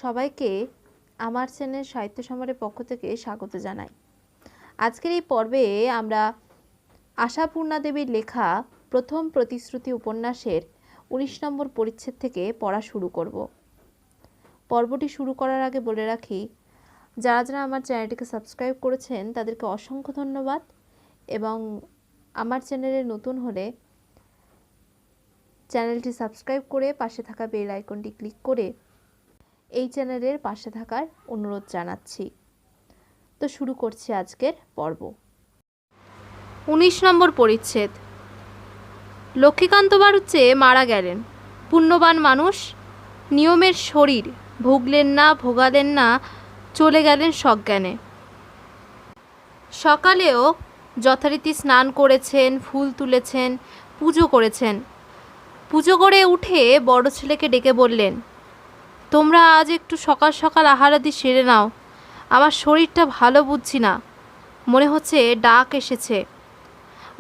সবাইকে আমার চ্যানেল সাহিত্য সম্ভারের পক্ষ থেকে স্বাগত জানাই। আজকের এই পর্বে আমরা আশাপূর্ণা দেবীর লেখা প্রথম প্রতিশ্রুতি উপন্যাসের ১৯ নম্বর পরিচ্ছেদ থেকে পড়া শুরু করব। পর্বটি শুরু করার আগে বলে রাখি, যারা যারা আমার চ্যানেলটিকে সাবস্ক্রাইব করেছেন তাদেরকে অসংখ্য ধন্যবাদ, এবং আমার চ্যানেলে নতুন হলে চ্যানেলটি সাবস্ক্রাইব করে পাশে থাকা বেল আইকনটি ক্লিক করে এই চ্যানেলের পাশে থাকার অনুরোধ জানাচ্ছি। তো শুরু করছি আজকের পর্ব। ১৯ নম্বর পরিচ্ছেদ। লক্ষ্মীকান্ত বাড়ুজ্যে মারা গেলেন। পুণ্যবান মানুষ, নিয়মের শরীর, ভুগলেন না, ভোগালেন না, চলে গেলেন সজ্ঞানে। সকালেও যথারীতি স্নান করেছেন, ফুল তুলেছেন, পুজো করেছেন। পুজো করে উঠে বড় ছেলেকে ডেকে বললেন, তোমরা আজ একটু সকাল সকাল আহারাদি সেরে নাও, আমার শরীরটা ভালো বুঝছি না, মনে হচ্ছে ডাক এসেছে।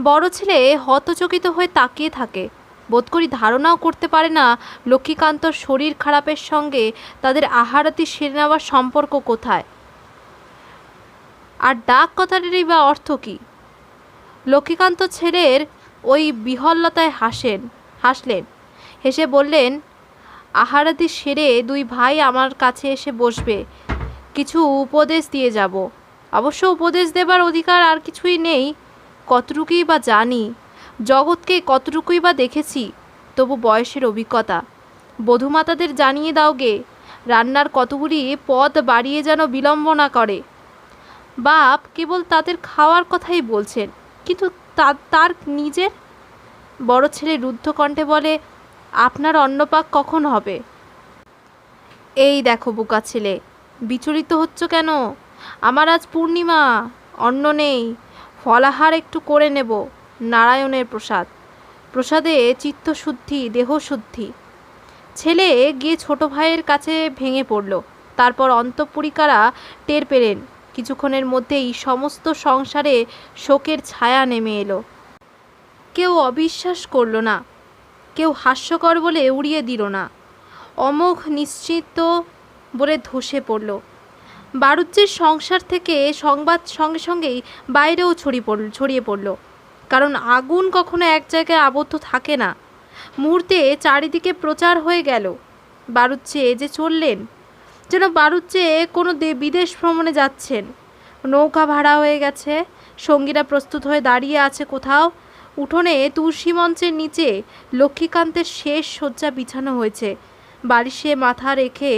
বড় ছেলে হতচকিত হয়ে তাকিয়ে থাকে, বোধ করি ধারণাও করতে পারে না লক্ষ্মীকান্তর শরীর খারাপের সঙ্গে তাদের আহারাদি সেরে নেওয়ার সম্পর্ক কোথায়, আর ডাক কথাটারই বা অর্থ কী। লক্ষ্মীকান্ত ছেলের ওই বিহ্বলতায় হাসলেন, হেসে বললেন, আহারাদি সেরে দুই ভাই আমার কাছে এসে বসবে, কিছু উপদেশ দিয়ে যাব। অবশ্য উপদেশ দেবার অধিকার আর কিছুই নেই, কতটুকুই বা জানি, জগৎকে কতটুকুই বা দেখেছি, তবু বয়সের অভিজ্ঞতা। বধূমাতাদের জানিয়ে দাও গে, রান্নার কতগুলি পদ বাড়িয়ে যেন বিলম্ব না করে। বাপ কেবল তাদের খাওয়ার কথাই বলছেন, কিন্তু তার নিজের। বড় ছেলে রুদ্ধ কণ্ঠে বলে, আপনার অন্নপাক কখন হবে? এই দেখো বোকা ছেলে, বিচলিত হচ্ছ কেন? আমার আজ পূর্ণিমা, অন্ন নেই, ফলাহার একটু করে নেব, নারায়ণের প্রসাদ, প্রসাদে চিত্তশুদ্ধি, দেহশুদ্ধি। ছেলে গিয়ে ছোট ভাইয়ের কাছে ভেঙে পড়ল। তারপর অন্তঃপুরিকারা টের পেলেন, কিছুক্ষণের মধ্যেই সমস্ত সংসারে শোকের ছায়া নেমে এলো। কেউ অবিশ্বাস করল না, কেউ হাস্যকর বলে উড়িয়ে দিল না, অমোঘ নিশ্চিত বলে ধসে পড়ল। বাড়ুজ্যের সংসার থেকে সংবাদ সঙ্গে সঙ্গেই বাইরেও ছড়িয়ে পড়ল, কারণ আগুন কখনো এক জায়গায় আবদ্ধ থাকে না। মুহূর্তে চারিদিকে প্রচার হয়ে গেল। বাড়ুজ্যে যে চললেন, যেন বাড়ুজ্যে কোনো বিদেশ ভ্রমণে যাচ্ছেন। নৌকা ভাড়া হয়ে গেছে, সঙ্গীরা প্রস্তুত হয়ে দাঁড়িয়ে আছে কোথাও। উঠোনে তুলসী মঞ্চের নিচে লক্ষ্মীকান্তের শেষ শয্যা বিছানো হয়েছে। বালিশে মাথা রেখে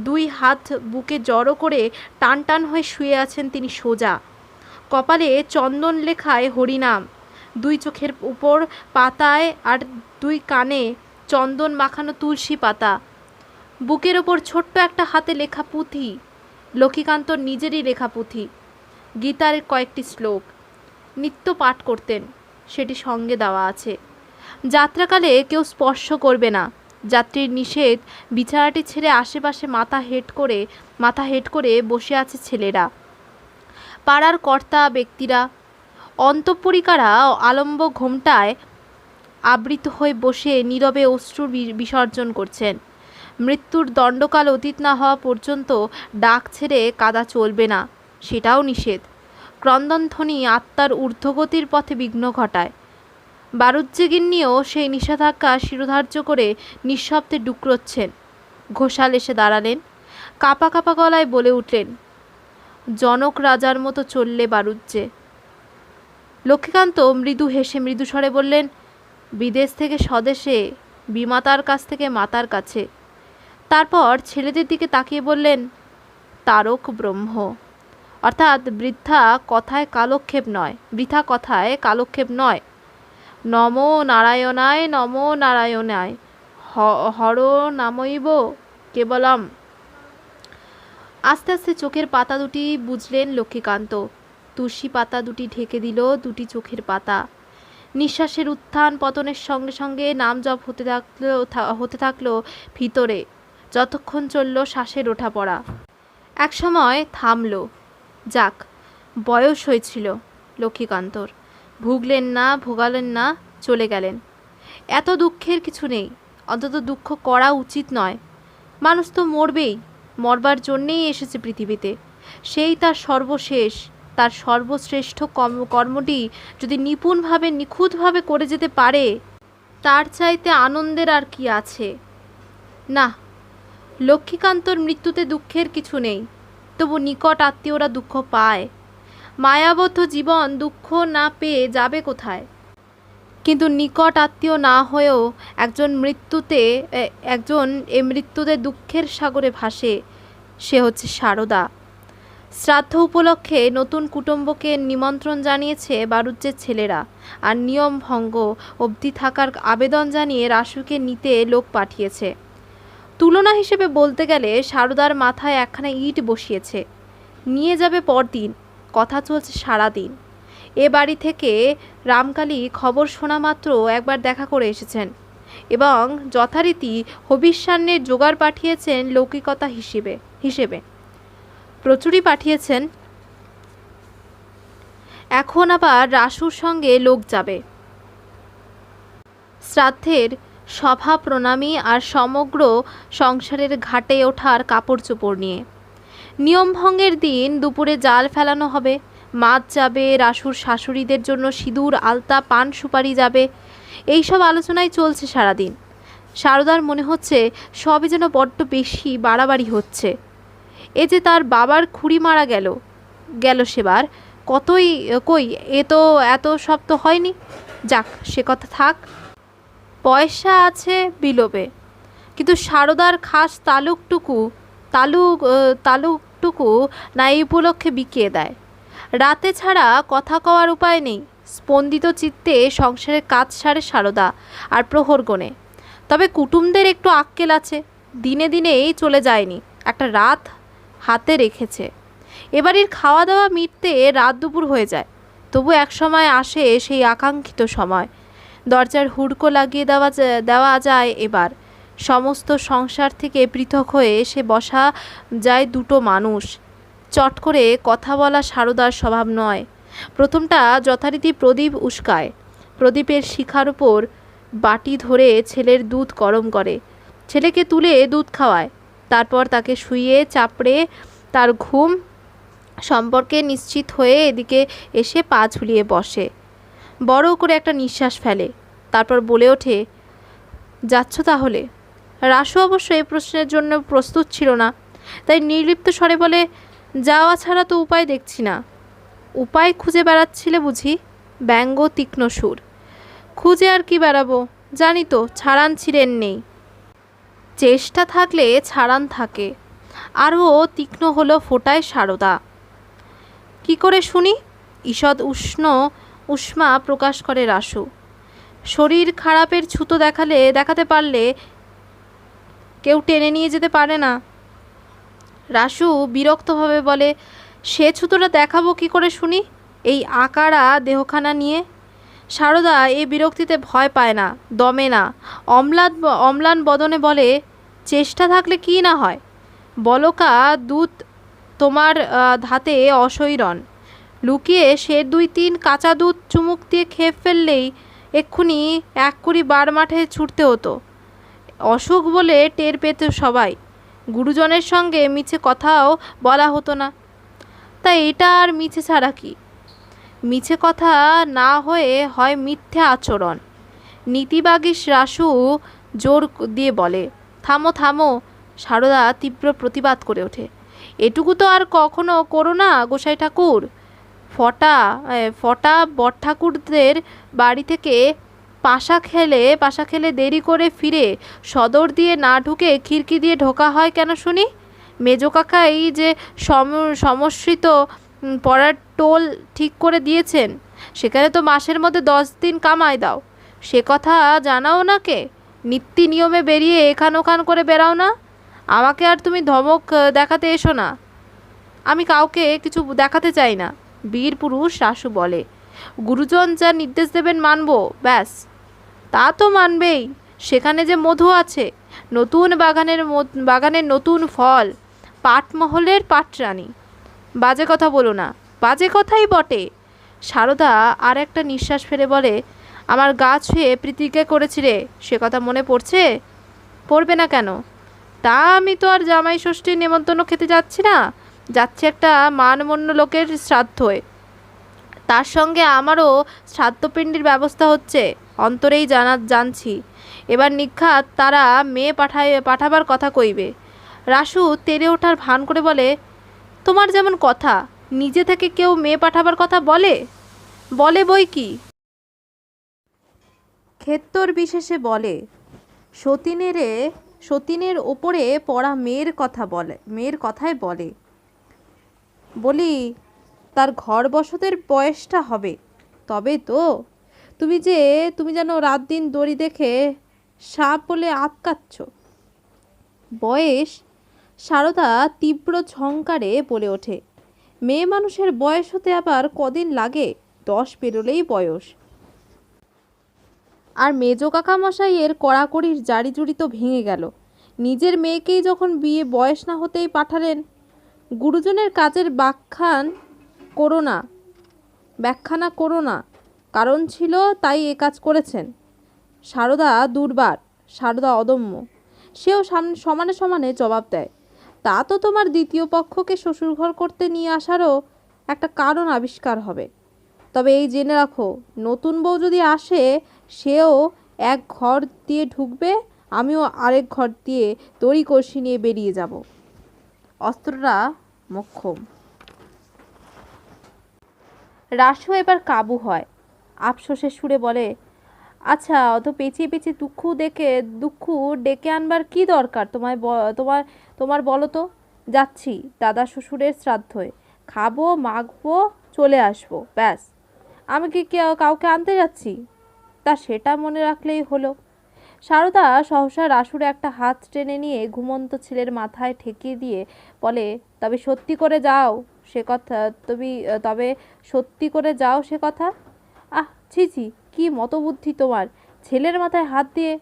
দুই হাত বুকে জড়ো করে টান টান হয়ে শুয়ে আছেন তিনি সোজা। কপালে চন্দন লেখায় হরিনাম, দুই চোখের উপর পাতায় আর দুই কানে চন্দন মাখানো তুলসী পাতা। বুকের ওপর ছোট্ট একটা হাতে লেখা পুঁথি, লক্ষ্মীকান্তর নিজেরই লেখা পুঁথি। গীতার কয়েকটি শ্লোক নিত্য পাঠ করতেন, সেটি সঙ্গে দেওয়া আছে। যাত্রাকালে কেউ স্পর্শ করবে না, যাত্রীর নিষেধ। বিছানাটি ছেড়ে আশেপাশে মাথা হেঁট করে বসে আছে ছেলেরা, পাড়ার কর্তা ব্যক্তিরা। অন্তঃপুরিকারা আলম্ব ঘোমটায় আবৃত হয়ে বসে নীরবে অশ্রু বিসর্জন করছেন। মৃত্যুর দণ্ডকাল অতীত না হওয়া পর্যন্ত ডাক ছেড়ে কাদা চলবে না, সেটাও নিষেধ। ক্রন্দনধ্বনি আত্মার ঊর্ধ্বগতির পথে বিঘ্ন ঘটায়। বাড়ুজ্যেগিন্নিও সেই নিষেধাজ্ঞা শিরোধার্য করে নিঃশব্দে ডুকরোচ্ছেন। ঘোষাল এসে দাঁড়ালেন, কাঁপা কাঁপা গলায় বলে উঠলেন, জনক রাজার মতো চললে বাড়ুজ্যে। লক্ষ্মীকান্ত মৃদু হেসে মৃদুস্বরে বললেন, বিদেশ থেকে স্বদেশে, বিমাতার কাছ থেকে মাতার কাছে। তারপর ছেলেদের দিকে তাকিয়ে বললেন, তারক ব্রহ্ম, অর্থাৎ বৃথা কথায় কালক্ষেপ নয়। নমো নারায়ণায়, নমো নারায়ণায়, হর নামৈব কেবলম। আস্তে আস্তে চোখের পাতা দুটি বুঝলেন লক্ষ্মীকান্ত। তুলসী পাতা দুটি ঢেকে দিল দুটি চোখের পাতা। নিঃশ্বাসের উত্থান পতনের সঙ্গে সঙ্গে নাম জপ হতে থাকলো ভিতরে, যতক্ষণ চলল শ্বাসের ওঠা পড়া। এক সময় থামল। যাক, বয়স হয়েছিল লক্ষ্মীকান্তর, ভুগলেন না, ভোগালেন না, চলে গেলেন। এত দুঃখের কিছু নেই, অন্তত দুঃখ করা উচিত নয়। মানুষ তো মরবেই, মরবার জন্যেই এসেছে পৃথিবীতে। সেই তার সর্বশেষ, তার সর্বশ্রেষ্ঠ কর্মটি যদি নিপুণভাবে নিখুঁতভাবে করে যেতে পারে, তার চাইতে আনন্দের আর কি আছে। না, লক্ষ্মীকান্তর মৃত্যুতে দুঃখের কিছু নেই, তবু নিকট আত্মীয়রা দুঃখ পায়। মায়াবদ্ধ জীবন দুঃখ না পেয়ে যাবে কোথায়? কিন্তু নিকট আত্মীয় না হয়েও একজন মৃত্যুতে দুঃখের সাগরে ভাসে, সে হচ্ছে সারদা। শ্রাদ্ধ উপলক্ষে নতুন কুটুম্বকে নিমন্ত্রণ জানিয়েছে বাড়ুজ্যের ছেলেরা, আর নিয়ম ভঙ্গ অবধি থাকার আবেদন জানিয়ে রাসুকে নিতে লোক পাঠিয়েছে। তুলনা হিসেবে বলতে গেলে সারদার মাথায় একখানা ইট বসিয়েছে, নিয়ে যাবে পরদিন, কথা চলছে সারাদিন। এ বাড়ি থেকে রামকালী খবর শোনা মাত্র একবার দেখা করে এসেছেন এবং যথারীতি হবিষ্যান্নের জোগাড় পাঠিয়েছেন লৌকিকতা হিসেবে প্রচুরই পাঠিয়েছেন। এখন আবার রাসুর সঙ্গে লোক যাবে শ্রাদ্ধের সভা প্রণামী আর সমগ্র সংসারের ঘাটে ওঠার কাপড় চোপড় নিয়ে। নিয়মভঙ্গের দিন দুপুরে জাল ফেলানো হবে, মাছ যাবে, রাসুর শাশুড়িদের জন্য সিঁদুর, আলতা, পান সুপারি যাবে। এইসব আলোচনায় চলছে সারাদিন। সারদার মনে হচ্ছে সবই যেন বড্ড বেশি বাড়াবাড়ি হচ্ছে। এ যে তার বাবার খুঁড়ি মারা গেল সেবার, কই এ তো এত সব তো হয়নি। যাক, সে কথা থাক। পয়সা আছে বিলোপে, কিন্তু সারদার খাস তালুকটুকু না এই উপলক্ষে বিকিয়ে দেয়। রাতে ছাড়া কথা কওয়ার উপায় নেই। স্পন্দিত চিত্তে সংসারের কাজ সারে সারদা আর প্রহর গোনে। তবে কুটুমদের একটু আক্কেল আছে, দিনে দিনেই চলে যায়নি, একটা রাত হাতে রেখেছে। এবাড়ির খাওয়া দাওয়া মিটতে রাত দুপুর হয়ে যায়, তবু এক সময় আসে সেই আকাঙ্ক্ষিত সময়। দরজার হুড়কো লাগিয়ে দেওয়া যায়। এবার সমস্ত সংসার থেকে পৃথক হয়ে এসে বসা যায় দুটো মানুষ। চট করে কথা বলা সারদার স্বভাব নয়। প্রথমটা যথারীতি প্রদীপ উস্কায়, প্রদীপের শিখার উপর বাটি ধরে ছেলের দুধ গরম করে, ছেলেকে তুলে দুধ খাওয়ায়, তারপর তাকে শুইয়ে চাপড়ে তার ঘুম সম্পর্কে নিশ্চিত হয়ে এদিকে এসে পা ঝুলিয়ে বসে, বড় করে একটা নিঃশ্বাস ফেলে, তারপর বলে ওঠে, যাচ্ছ তাহলে? রাসু অবশ্য এই প্রশ্নের জন্য প্রস্তুত ছিল না, তাই নির্লিপ্ত স্বরে বলে, যাওয়া ছাড়া তো উপায় দেখছি না। উপায় খুঁজে বেড়াচ্ছিলে বুঝি? ব্যঙ্গ তীক্ষ্ণ সুর। খুঁজে আর কি বেড়াবো, জানি তো ছাড়ান ছিঁড়েন নেই। চেষ্টা থাকলে ছাড়ান থাকে। আরও তীক্ষ্ণ হলো ফোটায় সারদা। কি করে শুনি? ঈষৎ উষ্মা প্রকাশ করে রাসু। শরীর খারাপের ছুতো দেখাতে পারলে কেউ টেনে নিয়ে যেতে পারে না। রাসু বিরক্তভাবে বলে, সে ছুতোটা দেখাবো কি করে শুনি, এই আকারা দেহখানা নিয়ে? সারদা এই বিরক্তিতে ভয় পায় না, দমে না, অম্লান বদনে বলে, চেষ্টা থাকলে কি না হয়? বলকা দুধ তোমার ধাতে অসৈরন, লুকিয়ে সে 2-3 কাঁচা দুধ চুমুক দিয়ে খেয়ে ফেললেই এক্ষুনি 1 কুড়ি বার মাঠে ছুটতে হতো। অসুখ বলে টের পেত সবাই, গুরুজনের সঙ্গে মিছে কথাও বলা হতো না। তা এটা আর মিছে ছাড়া কি? মিছে কথা না হয়ে হয় মিথ্যে আচরণ। নীতিবাগীশ রাসু জোর দিয়ে বলে, থামো থামো। সারদা তীব্র প্রতিবাদ করে ওঠে, এটুকু তো আর কখনো করো না গোসাই ঠাকুর। ফটা বড়ঠাকুরদের বাড়ি থেকে পাশা খেলে দেরি করে ফিরে সদর দিয়ে না ঢুকে খিড়কি দিয়ে ঢোকা হয় কেন শুনি? মেজো কাকাই যে সমস্রিত পড়ার টোল ঠিক করে দিয়েছেন, সেখানে তো মাসের মধ্যে 10 দিন কামাই দাও। সে কথা জানাও না কে? নিত্যি নিয়মে বেরিয়ে এখান ওখান করে বেরাও না। আমাকে আর তুমি ধমক দেখাতে এসো না। আমি কাউকে কিছু দেখাতে চাই না। বীর পুরুষ রাসু বলে, গুরুজন যা নির্দেশ দেবেন মানব, ব্যাস। তা তো মানবেই, সেখানে যে মধু আছে, নতুন বাগানের নতুন ফল, পাটমহলের পাটরানী। বাজে কথা বলো না। বাজে কথাই বটে। সারদা আর একটা নিঃশ্বাস ফেলে বলে, আমার গা ছুঁয়ে প্রতিজ্ঞা করেছি রে, সে কথা মনে পড়ছে? পড়বে না কেন? তা আমি তো আর জামাই ষষ্ঠীর নেমন্তন্ন খেতে যাচ্ছি না, যাচ্ছি একটা মানমন্য লোকের শ্রাদ্ধে। তার সঙ্গে আমারও শ্রাদ্ধপিণ্ডির ব্যবস্থা হচ্ছে, অন্তরেই জানছি। এবার নিঘাত তারা মেয়ে পাঠাবার কথা কইবে। রাসু তেড়ে ওঠার ভান করে বলে, তোমার যেমন কথা, নিজে থেকে কেউ মেয়ে পাঠাবার কথা বলে? বলে বই কি, ক্ষেত্তর বিশেষে বলে। সতীনের ওপরে পড়া মেয়ের কথাই বলে। বলি, তার ঘর বসতের বয়সটা হবে তবে তো। তুমি যেন রাত দিন দড়ি দেখে সাপ বলে আটকাচ্ছ। বয়স? সারদা তীব্র ঝংকারে বলে ওঠে, মেয়ে মানুষের বয়স হতে আবার কদিন লাগে? 10 পেরোলেই বয়স। আর মেজো কাকামশাইয়ের কড়াকড়ির জারিজুরি তো ভেঙে গেল। নিজের মেয়েকেই যখন বিয়ে বয়স না হতেই পাঠালেন। গুরুজনের কাজের ব্যাখ্যা না করো না, কারণ ছিল তাই এ কাজ করেছেন। সারদা দুর্বার, সারদা অদম্য, সেও সমানে সমানে জবাব দেয়। তা তো তোমার দ্বিতীয় পক্ষকে শ্বশুরঘর করতে নিয়ে আসারও একটা কারণ আবিষ্কার হবে। তবে এই জেনে রাখো, নতুন বউ যদি আসে, সেও এক ঘর দিয়ে ঢুকবে, আমিও আরেক ঘর দিয়ে দড়ি কষি নিয়ে বেরিয়ে যাব। অস্ত্রটা মোক্ষম। রাসু এবার কাবু হয়, আফসোসের সুরে বলে, আচ্ছা, অত পেঁচিয়ে পেঁচিয়ে দুঃখ ডেকে আনবার কি দরকার তোমার বলো তো? যাচ্ছি দাদা শ্বশুরের শ্রাদ্ধে, খাবো, মাখবো, চলে আসবো, ব্যাস। আমি কি কাউকে আনতে যাচ্ছি? তা সেটা মনে রাখলেই হলো। সারদা সহসা রাসুর একটা হাত টেনে নিয়ে ঘুমন্ত ছেলের মাথায় ঠেকিয়ে দিয়ে বলে, তবে সত্যি করে যাও সে কথা। আহ, ছি ছি, কি মতবুদ্ধি তোমার, ছেলের মাথায় হাত দিয়ে!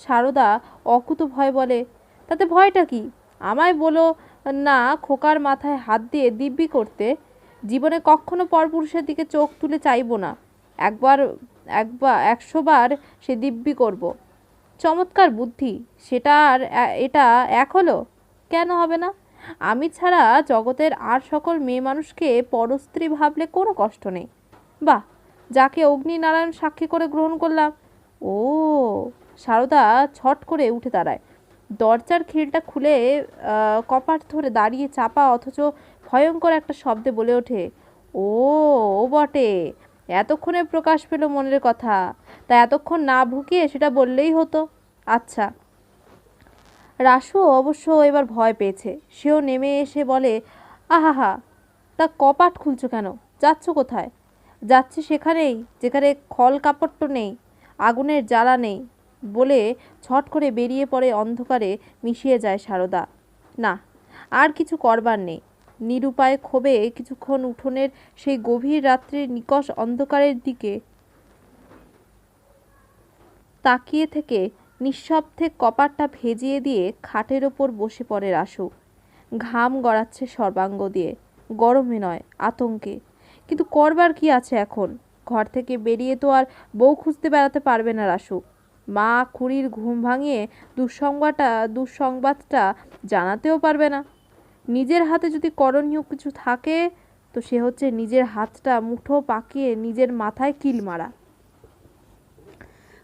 সারদা অকুত ভয় বলে, তাতে ভয়টা কি? আমায় বলো না খোকার মাথায় হাত দিয়ে দিব্যি করতে। জীবনে কখনো পরপুরুষের দিকে চোখ তুলে চাইবো না। 100 বার সে দিব্যি করব। চমৎকার বুদ্ধি, সেটা আর এটা এক হলো? কেন হবে না? আমি ছাড়া জগতের আর সকল মেয়ে মানুষকে পরস্ত্রী ভাবলে কোনো কষ্ট নেই। বাহ, যাকে অগ্নিনারায়ণ সাক্ষী করে গ্রহণ করলাম। ও! সারদা ছট করে উঠে দাঁড়ায়, দরজার খিলটা খুলে কপাট ধরে দাঁড়িয়ে চাপা অথচ ভয়ঙ্কর একটা শব্দে বলে ওঠে, ও বটে! এতক্ষণে প্রকাশ পেল মনের কথা। তা এতক্ষণ না ভুকিয়ে সেটা বললেই হতো। আচ্ছা। রাসু অবশ্য এবার ভয় পেয়েছে। সেও নেমে এসে বলে, আহা, তা কপাট খুলছো কেন? যাচ্ছ কোথায়? যাচ্ছি সেখানেই যেখানে খল কাপড় নেই, আগুনের জ্বালা নেই বলে ছট করে বেরিয়ে পড়ে। অন্ধকারে মিশিয়ে যায় সারদা। না, আর কিছু করবার নেই। নিরুপায় ক্ষোভে কিছুক্ষণ উঠোনের সেই গভীর রাত্রির নিকষ অন্ধকারের দিকে তাকিয়ে থেকে নিঃশব্দে কপাটটা ভেজিয়ে দিয়ে খাটের ওপর বসে পড়ে রাসু। ঘাম গড়াচ্ছে সর্বাঙ্গ দিয়ে, গরমে নয়, আতঙ্কে। কিন্তু করবার কি আছে এখন? ঘর থেকে বেরিয়ে তো আর বউ খুঁজতে বেড়াতে পারবে না রাসু। মা খুড়ির ঘুম ভাঙিয়ে দুঃসংবাদটা জানাতেও পারবে না। নিজের হাতে যদি করণীয় কিছু থাকে, তো সে হচ্ছে নিজের হাতটা মুঠো পাকিয়ে নিজের মাথায় কিল মারা।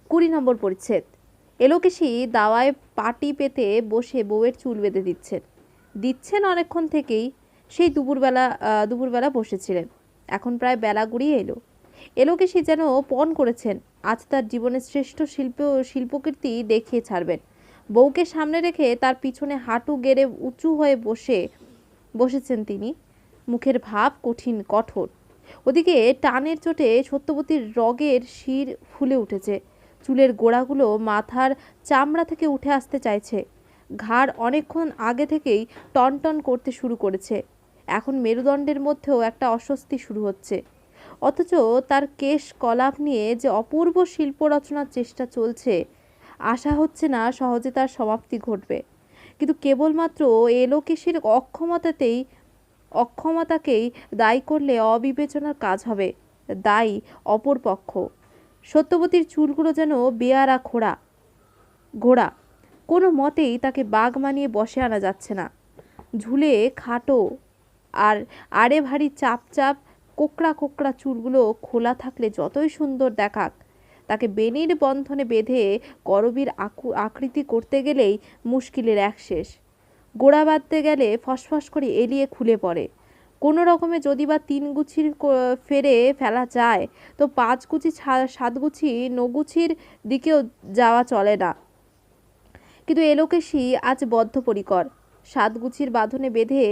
20 নম্বর পরিচ্ছেদ। এলোকেশি দাওয়ায় পাটি পেতে বসে বউয়ের চুল বেঁধে দিচ্ছেন অনেকক্ষণ থেকেই। সেই দুপুরবেলা বসেছিলেন। এখন প্রায় বেলা গড়িয়ে এলো। এলোকেশি যেন পণ করেছেন আজ তার জীবনের শ্রেষ্ঠ শিল্পকীর্তি দেখিয়ে ছাড়বেন। বউকে সামনে রেখে তার পিছনে হাঁটু গেড়ে উঁচু হয়ে বসেছেন তিনি। মুখের ভাব কঠোর। ওদিকে টানের চোটে সত্যবতীর রগের শির ফুলে উঠেছে। চুলের গোড়াগুলো মাথার চামড়া থেকে উঠে আসতে চাইছে। ঘাড় অনেকক্ষণ আগে থেকেই টনটন করতে শুরু করেছে। এখন মেরুদণ্ডের মধ্যেও একটা অস্বস্তি শুরু হচ্ছে। অথচ তার কেশ কলাপ নিয়ে যে অপূর্ব শিল্প রচনার চেষ্টা চলছে, আশা হচ্ছে না সহজে তার সমাপ্তি ঘটবে। কিন্তু কেবলমাত্র এলোকেশির অক্ষমতাকেই দায়ী করলে অবিবেচনার কাজ হবে। দায়ী অপর পক্ষ। সত্যবতীর চুলগুলো যেন বেয়ারা ঘোড়া, কোনো মতেই তাকে বাঘ মানিয়ে বসে আনা যাচ্ছে না। ঝুলে খাটো আর আড়ে ভারী চাপ চাপ কোকড়া কোকড়া চুলগুলো খোলা থাকলে যতই সুন্দর দেখাক, তাকে বেনির বন্ধনে বেঁধে করবীর আকৃতি করতে গেলেই মুশকিলের এক শেষ। গোড়া বাঁধতে গেলে ফসফস করে এলিয়ে খুলে পড়ে। কোনো রকমে যদি বা 3 গুছির ফেরে ফেলা যায়, তো 5 গুছি 7 গুছি 9 গুছির দিকেও যাওয়া চলে না। কিন্তু এলোকেশী আজ বদ্ধপরিকর। 7 গুছির বাঁধনে বেঁধে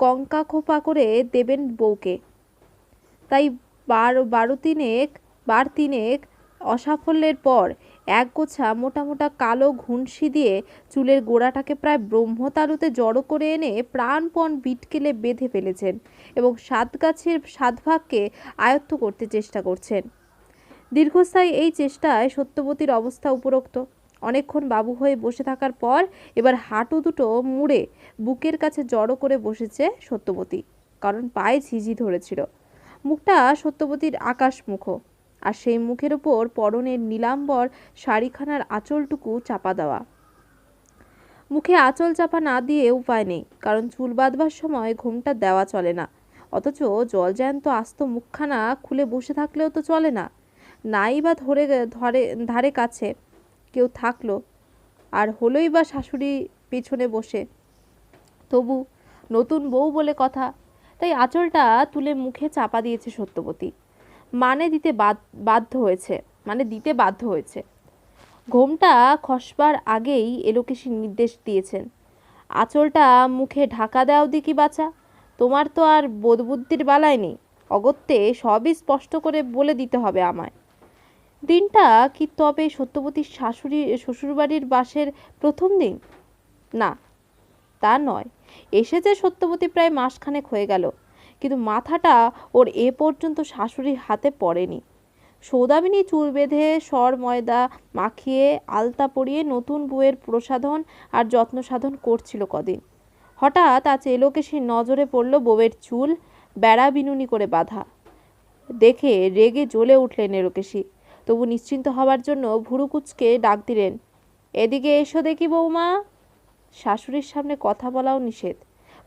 কঙ্কা খোপা করে দেবেন বউকে। তাই বার তিনেক অসাফল্যের পর এক গোছা মোটা মোটা কালো ঘুনসি দিয়ে চুলের গোড়াটাকে প্রায় ব্রহ্মতালুতে জড়ো করে এনে প্রাণপণ বিটকেলে বেঁধে ফেলেছেন এবং 7 গাছের 7 ভাগকে আয়ত্ত করতে চেষ্টা করছেন। দীর্ঘস্থায়ী এই চেষ্টায় সত্যবতীর অবস্থা উপরোক্ত। অনেকক্ষণ বাবু হয়ে বসে থাকার পর এবার হাঁটু দুটো মুড়ে বুকের কাছে জড়ো করে বসেছে সত্যবতী, কারণ পায়ে ঝিঝি ধরেছিল। মুখটা সত্যবতীর আকাশমুখ, আর সেই মুখের ওপর পরনের নীলাম্বর শাড়িখানার আঁচলটুকু চাপা দেওয়া। মুখে আঁচল চাপা না দিয়ে উপায় নেই, কারণ চুল বাঁধবার সময় ঘোমটা দেওয়া চলে না। অথচ জলজ্যান্ত আস্ত মুখখানা খুলে বসে থাকলেও তো চলে না। নাই বা ধারে কাছে কেউ থাকলো, আর হলোই বা শাশুড়ি পেছনে বসে। তবু নতুন বউ বলে কথা, তাই আঁচলটা তুলে মুখে চাপা দিয়েছে সত্যবতী। দিতে বাধ্য হয়েছে। ঘোমটা খসবার আগেই এলোকেশী নির্দেশ দিয়েছেন, আঁচলটা মুখে ঢাকা দাও দিকি বাছা, তোমার তো আর বোধবুদ্ধির বালাই নেই, অগত্যে সবই স্পষ্ট করে বলে দিতে হবে আমায়। দিনটা কি তবে সত্যবতীর শ্বশুরবাড়ির বাসের প্রথম দিন? না, তা নয়। এসেছে সত্যবতী প্রায় মাসখানেক হয়ে গেল, কিন্তু মাথাটা ওর এ পর্যন্ত শাশুড়ির হাতে পড়েনি। সৌদামিনী চুল বেঁধে সর ময়দা মাখিয়ে আলতা পরিয়ে নতুন বউয়ের প্রসাধন আর যত্ন সাধন করছিল কদিন। হঠাৎ আজ এলোকেশীর নজরে পড়ল বউয়ের চুল বেড়া বিনুনি করে বাঁধা। দেখে রেগে জ্বলে উঠলেন এলোকেশী। তবু নিশ্চিন্ত হবার জন্য ভুরু কুঁচকে ডাক দিলেন, এদিকে এসো দেখি বৌমা। শাশুড়ির সামনে কথা বলাও নিষেধ,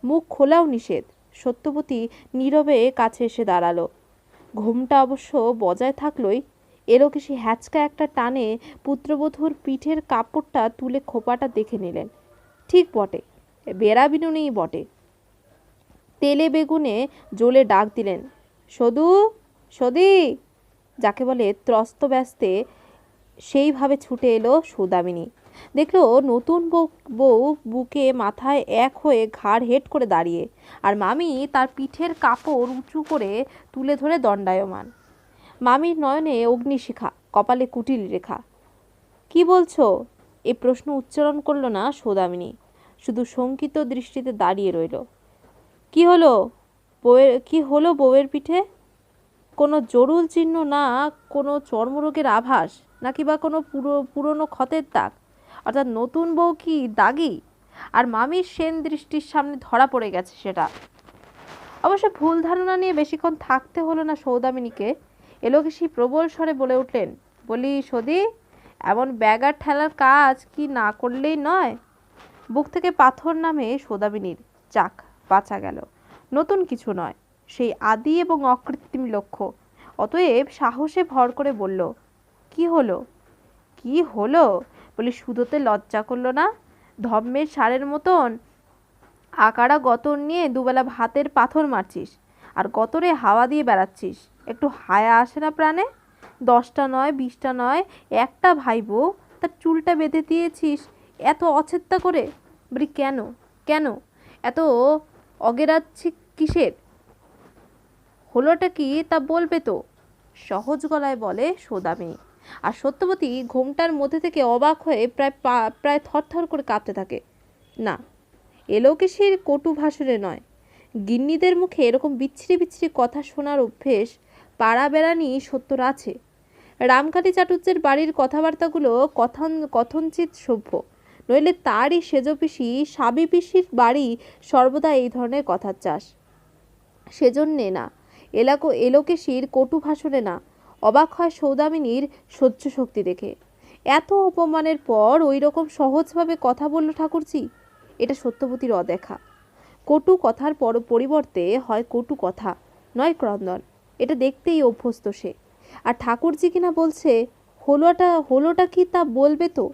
মুখ খোলাও নিষেধ। সত্যবতী নীরবে কাছে এসে দাঁড়ালো। ঘোমটা অবশ্য বজায় থাকলই। এলোকেশী হ্যাচকা একটা টানে পুত্রবধূর পিঠের কাপড়টা তুলে খোপাটা দেখে নিলেন। ঠিক বটে, বেড়া বিনুনিই বটে। তেলে বেগুনে জ্বলে ডাক দিলেন, সদু, সদি, যাকে বলে ত্রস্ত ব্যস্তে সেইভাবে ছুটে এলো সৌদামিনী। দেখলো নতুন বউ বুকে মাথায় এক হয়ে ঘাড় হেট করে দাঁড়িয়ে, আর মামি তার পিঠের কাপড় উঁচু করে তুলে ধরে দণ্ডায়মান। মামির নয়নে অগ্নিশিখা, কপালে কুটিল রেখা। কি বলছো? এ প্রশ্ন উচ্চারণ করলো না সৌদামিনী, শুধু শঙ্কিত দৃষ্টিতে দাঁড়িয়ে রইল। কি হলো বউয়ের পিঠে? কোনো জরুল চিহ্ন না, কোনো চর্মরোগের আভাস, নাকি বা কোনো পুরনো ক্ষতের দাগ? অর্থাৎ নতুন বউ কি দাগি? আর মামির সেন দৃষ্টির সামনে ধরা পড়ে গেছে সেটা। অবশ্য ভুল ধারণা নিয়ে বেশিক্ষণ থাকতে হলো না সৌদামিনীকে। এলোকেশী প্রবল স্বরে বলে উঠলেন, বলি সদি, এমন ব্যাগার ঠেলার কাজ কি না করলেই নয়? বুক থেকে পাথর নামে সৌদামিনীর। যাক, বাঁচা গেল। নতুন কিছু নয়, সেই আদি এবং অকৃত্রিম লক্ষ্য। অতএব সাহসে ভর করে বলল, কি হলো? কি হলো বলি শুধোতে লজ্জা করলো না? ধম্মের সারের মতন আকারা গতর নিয়ে দুবেলা ভাতের পাথর মারছিস, আর গতরে হাওয়া দিয়ে বেড়াচ্ছিস। একটু হায়া আসে না প্রাণে? 10টা নয়, 20টা নয়, একটা ভাইবো, তার চুলটা বেঁধে দিয়েছিস এত অছেত্তা করে। বলি কেন কেন এত অগেরাচ্ছি কিসের? হলোটা কি তা বলবে তো? সহজ গলায় বলে সৌদামিনী। আর সত্যবতী ঘোমটার মধ্যে থেকে অবাক হয়ে প্রায় থরথর করে কাঁপতে থাকে। না, এলোকেশীর কটু ভাষণে নয়। গিন্নিদের মুখে এরকম বিচ্ছিরি বিচ্ছিরি কথা শোনার অভ্যেস পাড়া বেড়ানি সত্তর আছে। রামকালী চাটুর্যের বাড়ির কথাবার্তাগুলো কথনচিত সভ্য, নইলে তারই সেজ পিসি সাবি পিসির বাড়ি সর্বদা এই ধরনের কথার চাষ। সেজন্যে না, এলোকেশীর কটু ভাষণে না, অবাক হয় সৌদামিনীর সহ্য শক্তি দেখে। এত অপমানের পর ওই রকম সহজভাবে কথা বলল ঠাকুরজি। এটা সত্যবতীর অদেখা। কটু কথার পরিবর্তে হয় কটু কথা, নয় ক্রন্দন। এটা দেখতেই অভ্যস্ত সে। আর ঠাকুরজি কিনা বলছে হলোটা কি তা বলবে তো।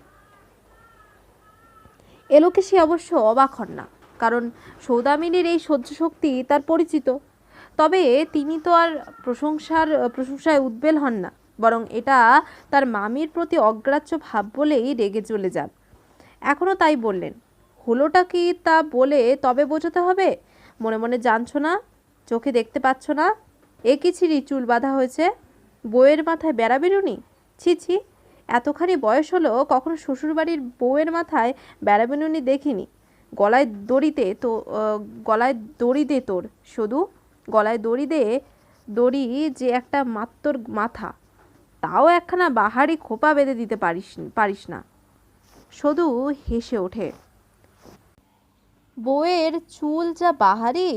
এলোকে সে অবশ্য অবাক হন না, কারণ সৌদামিনীর এই সহ্য শক্তি তার পরিচিত। তবে তিনি তো আর প্রশংসায় উদ্বেল হন না, বরং এটা তার মামির প্রতি অগ্রাহ্য ভাব বলেই রেগে চলে যান। এখনও তাই বললেন, হলোটা কি তা বলে তবে বোঝাতে হবে? মনে মনে জানছো না, চোখে দেখতে পাচ্ছ না? এ কি ছিঁড়ি চুল বাঁধা হয়েছে, বউয়ের মাথায় বেড়া বেরুনি? ছি ছি, এতখানি বয়স হলো কখনো শ্বশুরবাড়ির বউয়ের মাথায় বেড়া বেরুনি দেখিনি। গলায় দড়ি দে তোর, শুধু গলায় দড়ি যে একটা মাত্তর মাথা, তাও একখানা বাহারি খোপা বেঁধে দিতে পারিস না। শুধু হেসে ওঠে। বউয়ের চুল যা বাহারি,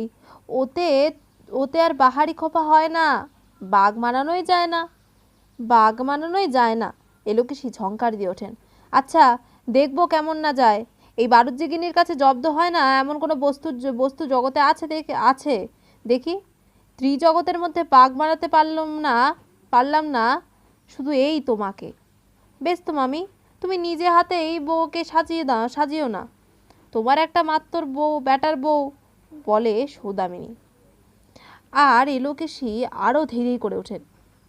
ওতে ওতে আর বাহারি খোপা হয় না, বাঘ মানানোই যায় না। এলোকেশি ঝংকার দিয়ে ওঠেন। আচ্ছা, দেখবো কেমন না যায়। এই বারুজ্জিগিনীর কাছে জব্দ হয় না এমন কোনো বস্তু জগতে আছে দেখি। ত্রিজগতের মধ্যে বাঘ মারাতে পারলাম না শুধু এই তোমাকে। বেশ তো মামি, তুমি নিজে হাতে এই বউকে সাজিও না। তোমার একটা মাত্র ব্যাটার বউ, বলে সৌদামিনী। আর এলোকেশি আরও ধীরে করে ওঠেন।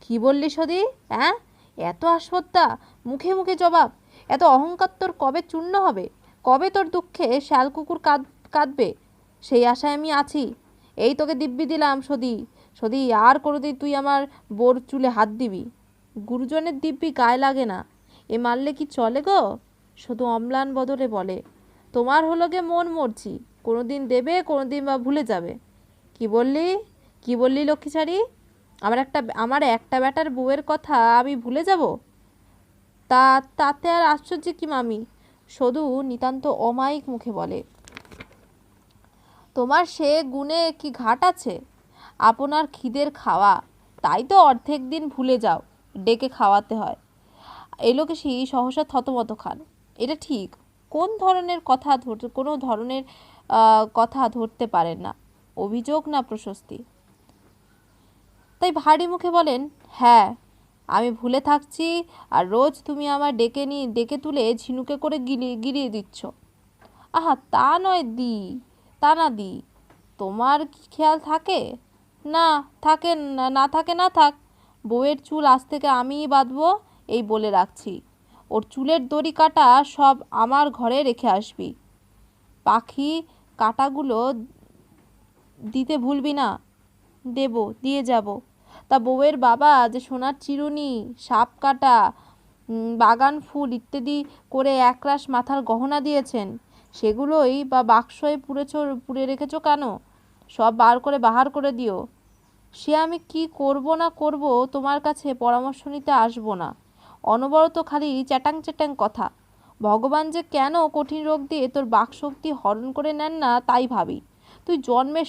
কি বললি সদি? হ্যাঁ, এত আস্পর্ধা, মুখে মুখে জবাব। এত অহংকার তোর কবে চূর্ণ হবে? কবে তোর দুঃখে শ্যাল কুকুর কাঁদবে? সেই আশায় আমি আছি। এই তোকে দিব্যি দিলাম সদি, আর কোনোদিন তুই আমার বোর চুলে হাত দিবি। গুরুজনের দিব্যি গায়ে লাগে না, এ মারলে কি চলে গো? শুধু অম্লান বদলে বলে, তোমার হলো গে মন মরছি, কোনোদিন দেবে, কোনোদিন বা ভুলে যাবে। কি বললি লক্ষ্মীছাড়ি? আমার একটা ব্যাটার বউয়ের কথা আমি ভুলে যাব? তাতে আর আশ্চর্য কি মামি? শুধু নিতান্ত অমায়িক মুখে বলে, তোমার সে গুণে কি ঘাট আছে? আপনার খিদের খাওয়া, তাই তো অর্ধেক দিন ভুলে যাও, ডেকে খাওয়াতে হয়। এলোকেশি সহসা থতমত খান। এটা ঠিক, কোনো ধরনের কথা ধরতে পারেন না, অভিযোগ না প্রশস্তি। তাই ভারী মুখে বলেন, হ্যাঁ, আমি ভুলে থাকছি, আর রোজ তুমি আমার ডেকে তুলে ঝিনুকে করে গিলিয়ে দিচ্ছ। আহা, তা না দি, তোমার কি খেয়াল থাকে? না থাকে, না থাক। বউয়ের চুল আজ থেকে আমিই বাঁধবো, এই বলে রাখছি। ওর চুলের দড়ি কাটা সব আমার ঘরে রেখে আসবি। পাখি কাটাগুলো দিতে ভুলবি না। দিয়ে যাব। তা বউয়ের বাবা যে সোনার চিরুনি, সাপ কাটা, বাগান ফুল ইত্যাদি করে একরাশ মাথার গহনা দিয়েছেন, সেগুলোই বা বাক্সয় পুড়ে রেখেছো কেন? সব বাহার করে দিও। সে আমি কি করব না করব তোমার কাছে পরামর্শ নিতে আসবো না। অনবরত খালি চ্যাটাং কথা। ভগবান যে কেন কঠিন রোগ দিয়ে তোর বাকশক্তি হরণ করে নেন না তাই ভাবি। তুই জন্মের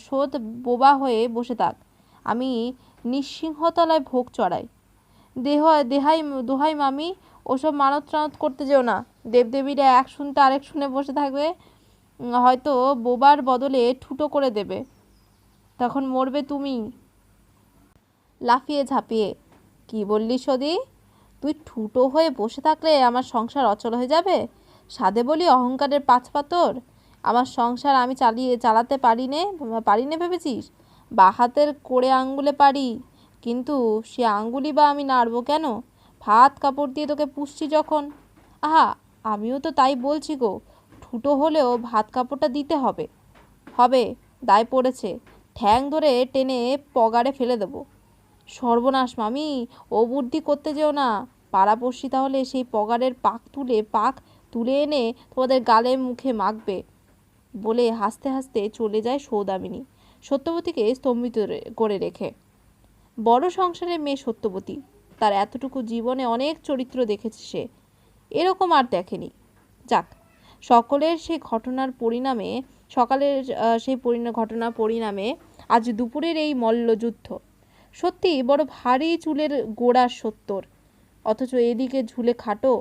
শোধ বোবা হয়ে বসে থাক, আমি নিঃসিংহতলায় ভোগ চড়াই। দোহাই মামি, ওসব মানত করতে যেও না। দেবদেবীরা এক শুনতে আরেক শুনে বসে থাকবে, হয়তো বোবার বদলে ঠুটো করে দেবে, তখন মরবে তুমি। লাফিয়ে ঝাঁপিয়ে, কি বললি সদি? তুই ঠুটো হয়ে বসে থাকলে আমার সংসার অচল হয়ে যাবে? সাধে বলি অহংকারের পাঁচপাতর। আমার সংসার আমি চালাতে পারি নে ভেবেছিস? বা হাতের কোড়ে আঙ্গুলে পারি, কিন্তু সে আঙ্গুলি বা আমি নাড়ব কেন? ভাত কাপড় দিয়ে তোকে পুষছি যখন। আহা, আমিও তো তাই বলছি গো, ঠুটো হলেও ভাত কাপড়টা দিতে হবে, দায় পড়েছে। ঠ্যাং ধরে টেনে পগারে ফেলে দেবো। সর্বনাশ মামি, ও বুদ্ধি করতে যেও না। পাড়াপড়শি তাহলে সেই পগারের পাক তুলে এনে তোমাদের গালে মুখে মাখবে, বলে হাসতে হাসতে চলে যায় সৌদামিনী, সত্যবতীকে স্তম্ভিত করে রেখে। বড় সংসারের মেয়ে সত্যবতী, তার এতটুকু জীবনে অনেক চরিত্র দেখেছে সে, এরকম আর দেখেনি। যাক, সকালের সেই ঘটনার পরিণামে আজ দুপুরের এই মল্লযুদ্ধ সত্যি বড় ভারী চুলের গোড়া 70, অথচ এদিকে ঝুলে খাটো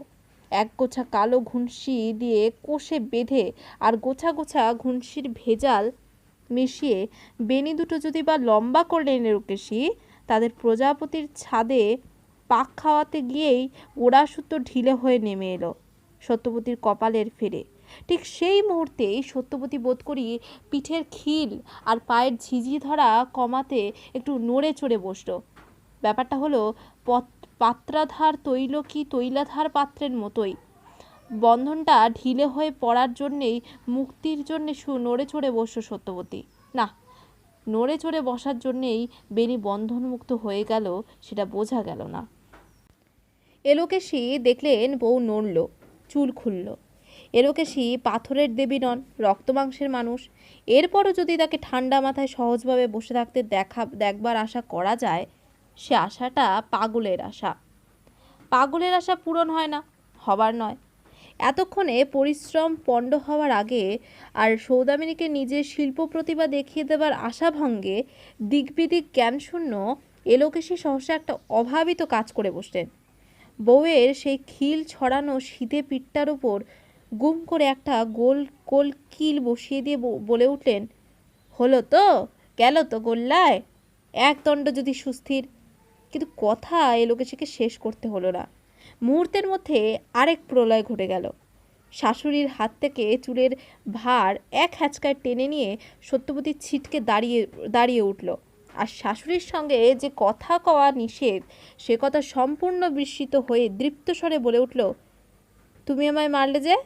এক গোছা কালো ঘুনসি দিয়ে কোষে বেঁধে আর গোছা গোছা ঘুনসির ভেজাল মিশিয়ে বেনি দুটো যদি বা লম্বা করলেন এলোকেশি, তাদের প্রজাপতির ছাদে পাক খাওয়াতে গিয়েই ওড়াসুতো ঢিলে হয়ে নেমে এলো সত্যবতীর কপালের ফেরে। ঠিক সেই মুহূর্তেই সত্যবতী বোধ করি পিঠের খিল আর পায়ের ঝিঝি ধরা কমাতে একটু নড়ে চড়ে বসল। ব্যাপারটা হলো পাত্রাধার তৈলাধার পাত্রের মতোই। বন্ধনটা ঢিলে হয়ে পড়ার জন্যেই মুক্তির জন্যে নড়ে চড়ে বসল সত্যবতী। না, নড়ে চড়ে বসার জন্যেই বেনি বন্ধনমুক্ত হয়ে গেল সেটা বোঝা গেল না। এলোকেশি দেখলেন বউ নড়ল, চুল খুলল। এলোকেশি পাথরের দেবী নন, রক্ত মাংসের মানুষ। এরপরও যদি তাকে ঠান্ডা মাথায় সহজভাবে বসে থাকতে দেখবার আশা করা যায়, সে আশাটা পাগলের আশা। পাগলের আশা পূরণ হয় না, হবার নয়। এতক্ষণে পরিশ্রম পণ্ড হওয়ার আগে আর সৌদামিনীকে নিজের শিল্প প্রতিভা দেখিয়ে দেবার আশাভঙ্গে দিকবিদিক জ্ঞানশূন্য এলোকেশি সহসা একটা অভাবিত কাজ করে বসলেন। বউয়ের সেই খিল ছড়ানো শীতে পিঠটার উপর গুম করে একটা গোল গোল কিল বসিয়ে দিয়ে বলে উঠলেন, হলো তো, গেল তো গোল্লায়, এক দণ্ড যদি সুস্থির। কিন্তু কথা এলোকেশিকে শেষ করতে হলো না। মুহূর্তের মধ্যে আরেক প্রলয় ঘটে গেল। শাশুড়ির হাত থেকে চুলের ভার এক হ্যাচকায় টেনে নিয়ে সত্যবতী ছিটকে দাঁড়িয়ে উঠল। আর শাশুড়ির সঙ্গে যে কথা কওয়া নিষেধ, সে কথা সম্পূর্ণ বিস্মিত হয়ে দৃপ্ত স্বরে বলে উঠল, তুমি আমায় মারলে যে?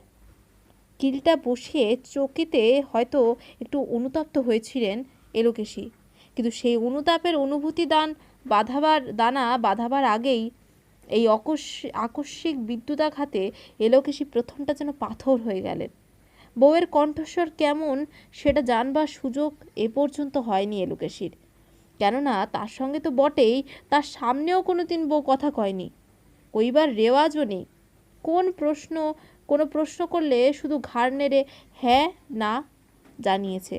কিলটা বসিয়ে চকিতে হয়তো একটু অনুতপ্ত হয়েছিলেন এলোকেশি, কিন্তু সেই অনুতাপের অনুভূতি দানা বাঁধাবার আগেই এই আকস্মিক বিদ্যুদাঘাতে এলোকেশি প্রথমটা যেন পাথর হয়ে গেলেন। বউয়ের কণ্ঠস্বর কেমন সেটা জানবার সুযোগ এ পর্যন্ত হয়নি এলোকেশির। কেননা তার সঙ্গে তো বটেই, তার সামনেও কোনোদিন বউ কথা কয়নি, কইবার রেওয়াজও নেই। কোনো প্রশ্ন করলে শুধু ঘাড় নেড়ে হ্যাঁ না জানিয়েছে।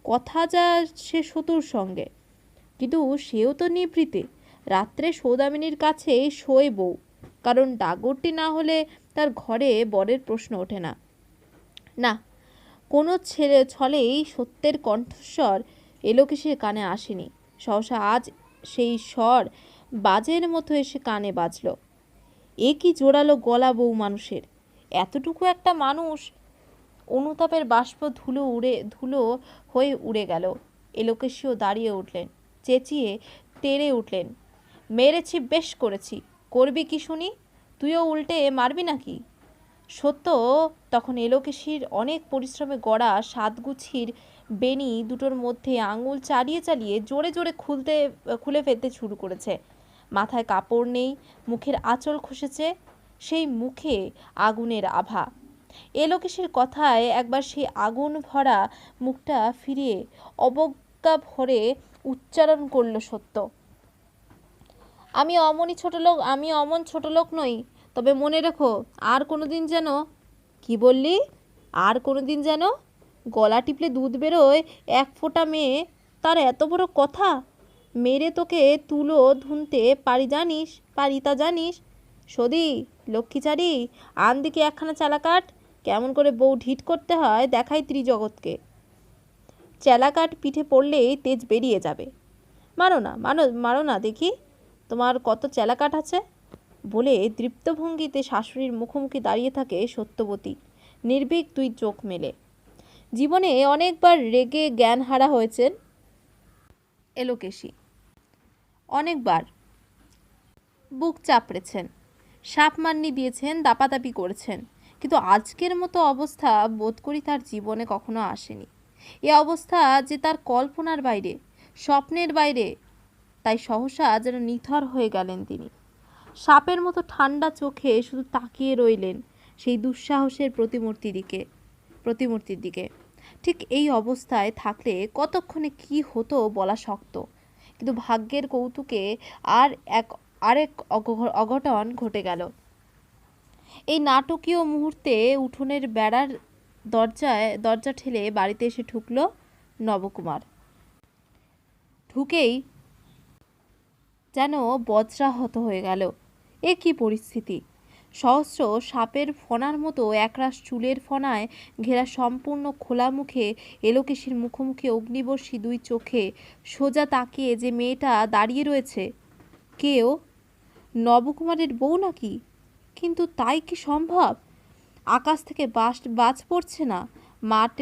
কথা যা সে শতুর সঙ্গে, কিন্তু সেও তো নিভৃতে। রাত্রে সৌদামিনীর কাছে শোয় বউ, কারণ ডাগরটি না হলে তার ঘরে বরের প্রশ্ন ওঠে না। না, কোনো ছলেই সত্যের কণ্ঠস্বর এলোকেশির কানে আসেনি। সহসা আজ সেই স্বর বাজের মতো এসে কানে বাজল। এ কি জোরালো গলা বউ মানুষের! এতটুকু একটা মানুষ! অনুতাপের বাষ্প ধুলো হয়ে উড়ে গেল। এলোকেশিও দাঁড়িয়ে উঠলেন, চেঁচিয়ে তেড়ে উঠলেন, মেরেছি, বেশ করেছি, করবি কি শুনি? তুইও উল্টে মারবি নাকি? সত্য তখন এলোকেশির অনেক পরিশ্রমে গড়া সাতগুছির বেনি দুটোর মধ্যে আঙুল চালিয়ে চালিয়ে জোরে জোরে খুলে ফেলতে শুরু করেছে। মাথায় কাপড় নেই, মুখের আঁচল খসেছে, সেই মুখে আগুনের আভা। এলোকেশির কথায় একবার সেই আগুন ভরা মুখটা ফিরিয়ে অবজ্ঞা ভরে উচ্চারণ করল সত্য, আমি অমন ছোট লোক নই, তবে মনে রেখো আর কোনোদিন যেন। কি বললি? আর কোনোদিন যেন? গলা টিপলে দুধ বেরোয় এক ফোঁটা মেয়ে, তার এত বড় কথা! মেরে তোকে তুলো ধুনতে পারি তা জানিস? সদি, লক্ষ্মীচারি, আন দিকে একখানা চেলাকাঠ, কেমন করে বউ ঢিট করতে হয় দেখাই ত্রিজগৎকে। চেলাকাঠ পিঠে পড়লেই তেজ বেরিয়ে যাবে। মারো না দেখি, তোমার কত চেলাকাঠ আছে। বলে দৃপ্ত ভঙ্গিতে শাশুড়ির মুখোমুখি দাঁড়িয়ে থাকে সত্যবতী, নির্ভীক দুই চোখ মেলে। জীবনে অনেকবার রেগে জ্ঞান হারা হয়েছেন এলোকেশি, অনেকবার বুক চাপড়েছেন, সাপ মান্নি দিয়েছেন, দাপাদাপি করেছেন, কিন্তু আজকের মতো অবস্থা বোধ করি তার জীবনে কখনো আসেনি। এ অবস্থা যে তার কল্পনার বাইরে, স্বপ্নের বাইরে। তাই সহসা যেন নিথর হয়ে গেলেন তিনি। সাপের মতো ঠান্ডা চোখে শুধু তাকিয়ে রইলেন সেই দুঃসাহসের প্রতিমূর্তির দিকে। ঠিক এই অবস্থায় থাকলে কতক্ষণে কি হতো বলা শক্ত, কিন্তু ভাগ্যের কৌতুকে আরেক অঘটন ঘটে গেল। এই নাটকীয় মুহূর্তে উঠোনের বেড়ার দরজা ঠেলে বাড়িতে এসে ঢুকল নবকুমার। ঢুকেই যেন বজ্রাহত হয়ে গেল। এ কী পরিস্থিতি! সহস্র সাপের ফণার মতো একরাশ চুলের ফণায় ঘেরা সম্পূর্ণ খোলা মুখে এলোকেশীর মুখোমুখি অগ্নিবর্ষী দুই চোখে সোজা তাকিয়ে যে মেয়েটা দাঁড়িয়ে রয়েছে, কেউ নবকুমারের বউ নাকি? কিন্তু তাই কি সম্ভব? আকাশ থেকে বাজ পড়ছে না,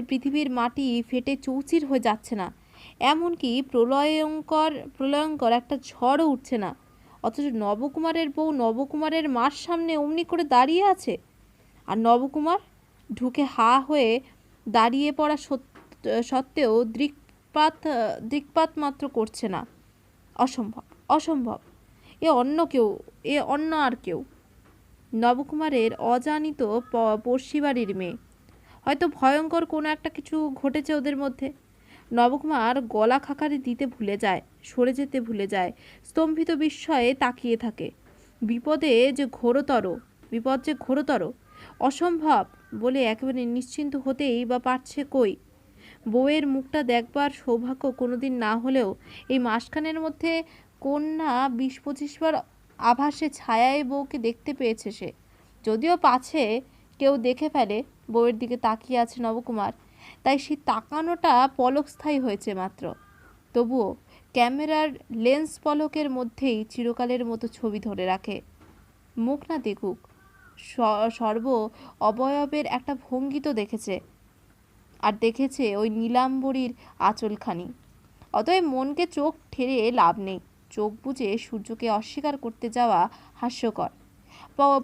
পৃথিবীর মাটি ফেটে চৌচির হয়ে যাচ্ছে না, এমনকি প্রলয়ঙ্কর একটা ঝড়ও উঠছে না, অথচ নবকুমারের বউ নবকুমারের মার সামনে অমনি করে দাঁড়িয়ে আছে। আর নবকুমার ঢুকে হা হয়ে দাঁড়িয়ে পড়া সত্ত্বেও দৃকপাত মাত্র করছে না। অসম্ভব, অসম্ভব! এ অন্য আর কেউ। নবকুমারের অজানিত পড়শি বাড়ির মেয়ে। হয়তো ভয়ঙ্কর কোনো একটা কিছু ঘটেছে ওদের মধ্যে। নবকুমার গলা খাকারি দিতে ভুলে যায়, সরে যেতে ভুলে যায়, স্তম্ভিত বিস্ময়ে তাকিয়ে থাকে। বিপদ যে ঘোরতর। অসম্ভব বলে একেবারে নিশ্চিন্ত হতেই বা পারছে কই? বউয়ের মুখটা দেখবার সৌভাগ্য কোনোদিন না হলেও এই মাসখানের মধ্যে কোন না 20-25 বার আভাসে ছায়ায় বউকে দেখতে পেয়েছে সে। যদিও পাছে কেউ দেখে ফেলে বউয়ের দিকে তাকিয়ে আছে নবকুমার, তাই সেই তাকানোটা পলকস্থায়ী হয়েছে মাত্র। তবুও ক্যামেরার লেন্স পলকের মধ্যেই চিরকালের মতো ছবি ধরে রাখে। মুখ না দেখুক, সর্ব অবয়বের একটা ভঙ্গি তো দেখেছে, আর দেখেছে ওই নীলাম্বরীর আঁচলখানি। অতএব মনকে চোখ ঠেলে লাভ নেই। চোখ বুজে সূর্যকে অস্বীকার করতে যাওয়া হাস্যকর।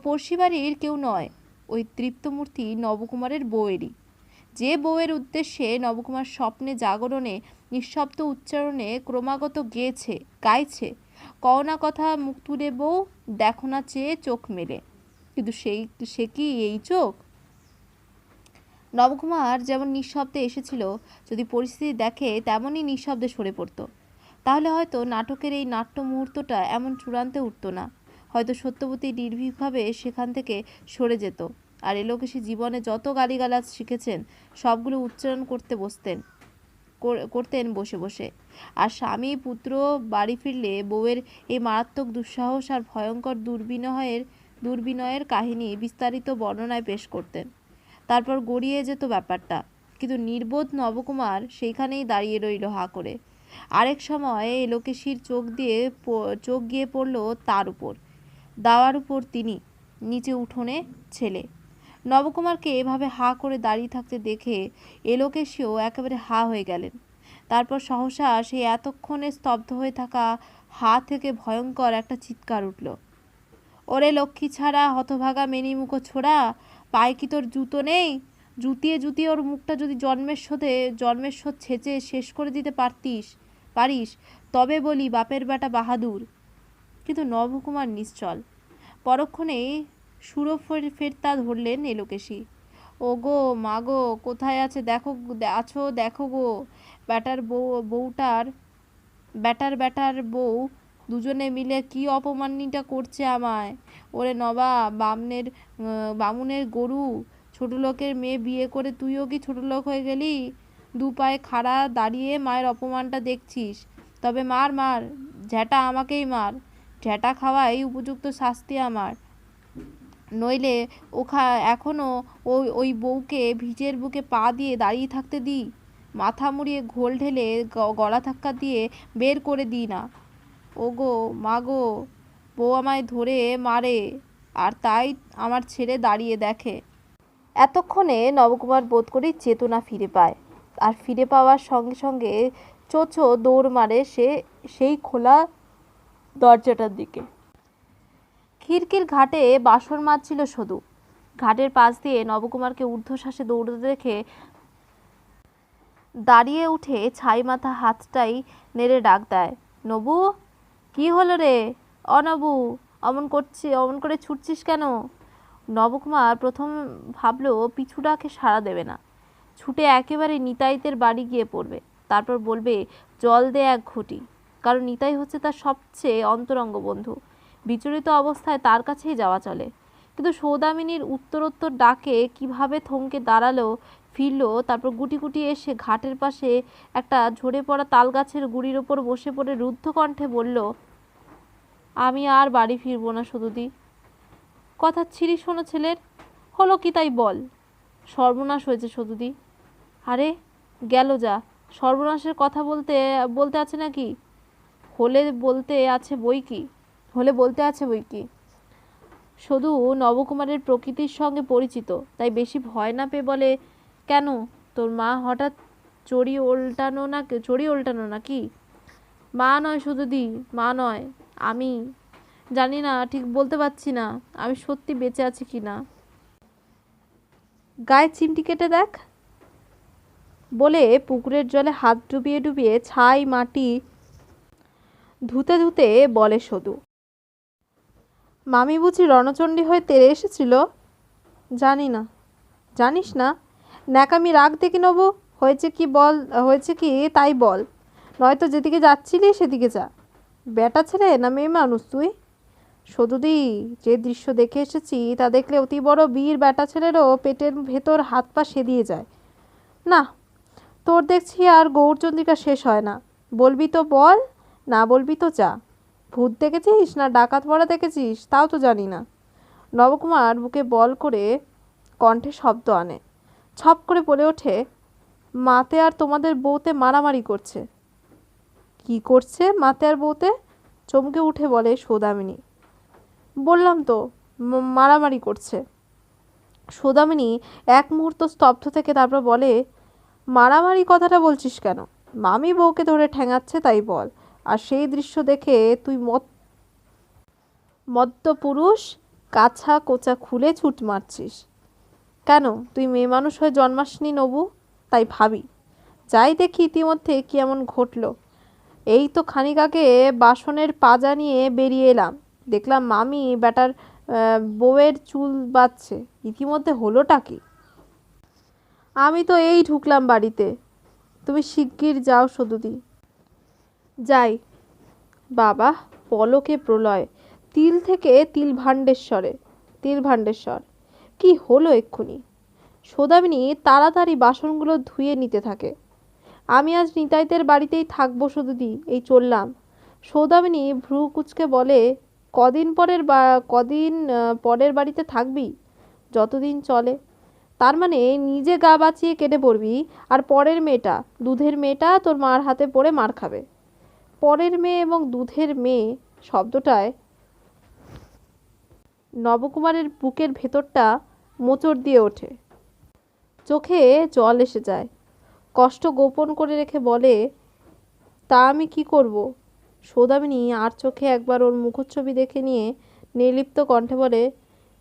পড়শি বাড়ির কেউ নয়, ওই তৃপ্তমূর্তি নবকুমারের বউয়েরই। যে বউয়ের উদ্দেশ্যে নবকুমার স্বপ্নে জাগরণে নিঃশব্দ উচ্চারণে ক্রমাগত গাইছে, কও না কথা মুখ তুলে বউ, দেখো না চেয়ে চোখ মেলে। কিন্তু সে কি এই চোখ? নবকুমার যেমন নিঃশব্দে এসেছিল, যদি পরিস্থিতি দেখে তেমনই নিঃশব্দে সরে পড়ত। তাহলে হয়তো নাটকের এই নাট্য মুহূর্তটা এমন চূড়ান্তে উঠত না। হয়তো সত্যবতী নির্ভীকভাবে সেখান থেকে সরে যেত, আর এলোকেশী জীবনে যত গালিগালাজ শিখেছেন সবগুলো উচ্চারণ করতেন বসে বসে। আর স্বামী পুত্র বাড়ি ফিরলে বউয়ের এই মারাত্মক দুঃসাহস আর ভয়ঙ্কর দুর্বিনয়ের কাহিনী বিস্তারিত বর্ণনায় পেশ করতেন। তারপর গড়িয়ে যেত ব্যাপারটা। কিন্তু নির্বোধ নবকুমার সেইখানেই দাঁড়িয়ে রইল হা করে। আরেক সময় এলোকেশীর চোখ গিয়ে পড়ল তার উপর, দাওয়ার উপর তিনি, নিচে উঠোনে ছেলে। নবকুমারকে এভাবে হা করে দাঁড়িয়ে থাকতে দেখে এলোকেশীও একেবারে হা হয়ে গেলেন। তারপর সহসা সেই এতক্ষণে স্তব্ধ হয়ে থাকা হা থেকে ভয়ঙ্কর একটা চিৎকার উঠল। ওরে লক্ষ্মী ছাড়া, হতভাগা মেনিমুখো ছোড়া, পায়ে কি তোর জুতো নেই? জুতিয়ে ওর মুখটা যদি জন্মের শোধ ছেঁচে শেষ করে দিতে পারিস তবে বলি বাপের বেটা বাহাদুর। কিন্তু নবকুমার নিশ্চল। পরক্ষণেই ফেরতা ধরলেন এলোকেশী। ও গো মা গো, কোথায় দেখো গো, ব্যাটার বউ দুজনে মিলে কি অপমানটা করছে আমায়। ওরে নবা, বামুনের গরু, ছোটলোকের মেয়ে বিয়ে করে তুইও কি ছোটলোক হয়ে গেলি? দু পায়ে খাড়া দাঁড়িয়ে মায়ের অপমানটা দেখছিস? তবে মার, ঝ্যাঁটা আমাকেই মার। ঝ্যাঁটা খাওয়াই উপযুক্ত শাস্তি আমার। নইলে এখনও ওই বউকে ভিজের বুকে পা দিয়ে দাঁড়িয়ে থাকতে দিই, মাথা মুড়িয়ে ঘোল ঢেলে গলা ধাক্কা দিয়ে বের করে দিই না? ও গো মা গো, বউ আমায় ধরে মারে, আর তাই আমার ছেড়ে দাঁড়িয়ে দেখে। এতক্ষণে নবকুমার বোধ করি চেতনা ফিরে পায়, আর ফিরে পাওয়ার সঙ্গে সঙ্গে চোচো দৌড় মারে সেই খোলা দরজাটার দিকে। খিড়কির ঘাটে বাসর মাজছিল সদু। ঘাটের পাশ দিয়ে নবকুমারকে ঊর্ধ্বশ্বাসে দৌড়তে দেখে দাঁড়িয়ে উঠে ছাই মাথা হাতটাই নেড়ে ডাক দেয়, নবু। কি হলো রে অনবু, অমন করে ছুটছিস কেন? নবকুমার প্রথম ভাবল পিছু ডাকে সাড়া দেবে না, ছুটে একেবারে নিতাইতের বাড়ি গিয়ে পড়বে। তারপর বলবে জল দে এক ঘটি, কারণ নিতাই হচ্ছে তার সবচেয়ে অন্তরঙ্গ বন্ধু। বিচলিত অবস্থায় তার কাছেই যাওয়া চলে। কিন্তু সৌদামিনীর উত্তরোত্তর ডাকে কিভাবে থমকে দাঁড়ালো, ফিরল, তারপর গুটি গুটি এসে ঘাটের পাশে একটা ঝরে পড়া তাল গাছের গুড়ির ওপর বসে পড়ে রুদ্ধ কণ্ঠে বলল, আমি আর বাড়ি ফিরবো না সদুদি। কথা ছিঁড়ি শোনো ছেলের, হলো কি তাই বল। সর্বনাশ হয়েছে সদুদি। আরে গেল যা, সর্বনাশের কথা বলতে বলতে আছে নাকি? হলে বলতে আছে বই কি, হলে বলতে আছে বই কি। শুধু নবকুমারের প্রকৃতির সঙ্গে পরিচিত, তাই বেশি ভয় না পেয়ে বলে, কেন তোর মা হঠাৎ চড়ি ওল্টানো নাকি? মা নয় সদুদি, মা নয়, আমি জানি না, ঠিক বলতে পারছি না আমি সত্যি বেঁচে আছি কি না। গায়ে চিমটি কেটে দেখ, বলে পুকুরের জলে হাত ডুবিয়ে ডুবিয়ে ছাই মাটি ধুতে ধুতে বলে সদু। মামি বুঝি রণচণ্ডী হয়ে তেড়ে এসেছিল? জানি না। জানিস না? ন্যাকামি রাগ দেখে নেব। হয়েছে কি বল, হয়েছে কি তাই বল, নয়তো যেদিকে যাচ্ছিলি সেদিকে যা। বেটা ছেলে না মেয়ে মানুষ তুই? সদুদি, যে দৃশ্য দেখে এসেছি তা দেখলে অতি বড় বীর বেটা ছেলেরও পেটের ভেতর হাত পা সেদিয়ে যায়। না, তোর দেখছি আর গৌরচন্দ্রিকা শেষ হয় না। বলবি তো বল, না বলবি তো যা। ভূত দেখেছিস না ডাকাত পড়া দেখেছিস তাও তো জানি না। নবকুমার বুকে বল করে কণ্ঠে শব্দ আনে। ছপ করে বলে ওঠে, মাতে আর তোমাদের বউতে মারামারি করছে। কি করছে মাতে আর বউতে? চমকে উঠে বলে সৌদামিনী। বললাম তো, মারামারি করছে। সৌদামিনী এক মুহূর্ত স্তব্ধ থেকে তারপর বলে, মারামারি কথাটা বলছিস কেন? মামি বউকে ধরে ঠ্যাঙাচ্ছে তাই বল। আর সেই দৃশ্য দেখে তুই মদ্য পুরুষ কাছা কোচা খুলে ছুট মারছিস কেন? তুই মেয়ে মানুষ হয়ে জন্মাসনি নবু, তাই ভাবি। যাই দেখি ইতিমধ্যে কি এমন ঘটল। এই তো খানিক আগে বাসনের পাজা নিয়ে বেরিয়ে এলাম, দেখলাম মামি বেটার বউয়ের চুল বাঁধছে। ইতিমধ্যে হলোটা কি? আমি তো এই ঢুকলাম বাড়িতে। তুমি শিগগির যাও সদুদি। যাই। বাবা, পলকে প্রলয়, তিল থেকে তিল ভাণ্ডেশ্বর কি হলো এক্ষুনি? সৌদামিনী তাড়াতাড়ি বাসনগুলো ধুয়ে নিতে থাকে। আমি আজ নিতাইদের বাড়িতেই থাকবো সদুদি, এই চললাম। সৌদামিনী ভ্রু কুঁচকে বলে, কদিন পরের বাড়িতে থাকবি? যতদিন চলে। তার মানে নিজে গা বাঁচিয়ে কেটে পড়বি, আর পরের মেয়েটা, দুধের মেয়েটা তোর মার হাতে পড়ে মার খাবে। পরের মেয়ে এবং দুধের মেয়ে শব্দটায় নবকুমারের বুকের ভেতরটা মোচড় দিয়ে ওঠে, চোখে জল এসে যায়। কষ্ট গোপন করে রেখে বলে, তা আমি কি করব? সৌদামিনী আর চোখে একবার ওর মুখচ্ছবি দেখে নিয়ে নির্লিপ্ত কণ্ঠে বলে,